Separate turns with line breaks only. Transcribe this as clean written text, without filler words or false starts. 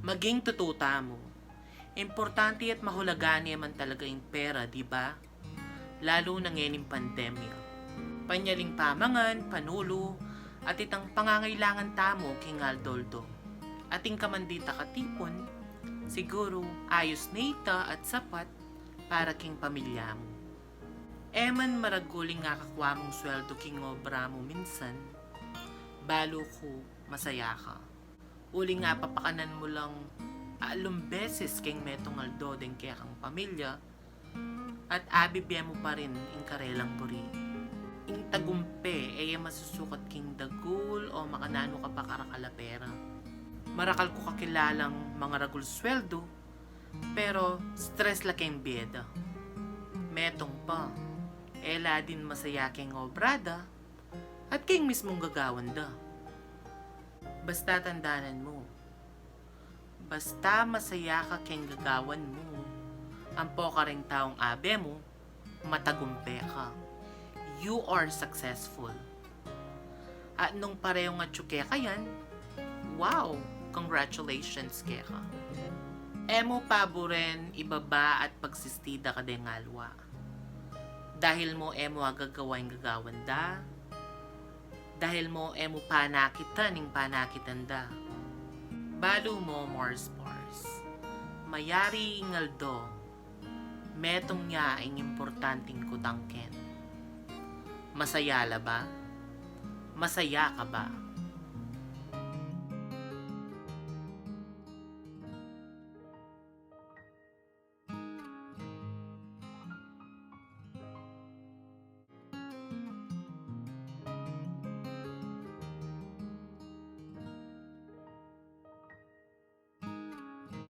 Maging tututa mo. Importante at mahulaga niya man talaga yung pera, di ba? Lalo na ngayon yung pandemya. Panyaling pamangan, panulo, at itang pangangailangan tamo king Aldoldo. Ating kamandita katipon, siguro ayos na ita at sapat para king pamilya mo. Eman maraguling nga kakwa mong sweldo king obra mo minsan, balo ko masaya ka. Uli nga papakanan mo lang alum beses king metong aldo den kaya kang pamilya, at abibya mo pa rin ing karelang buri. Ing tagumpe ay masusukat king dagul o makanano ka pa karakalapera. Marakal ko kakilalang mga ragul sweldo, pero stress la king biyeda. Metong pa, ela din masaya king obrada, at king mismong gagawan da. Basta tandanan mo, basta masaya ka king gagawan mo, ampo ka ring taong abe mo, matagumpe ka. You are successful. At nung pareho nga tsuke ka yan, wow, congratulations keka. Emo paboren ibaba at pagsistida ka den ngalwa. Dahil mo emo agagawain gagawan da, dahil mo emo panakitan ning panakitan da. Balo mo Mars Bars. Mayari ingaldo, metong niya ang importanteng kutangken. Masaya la ba? Masaya ka ba?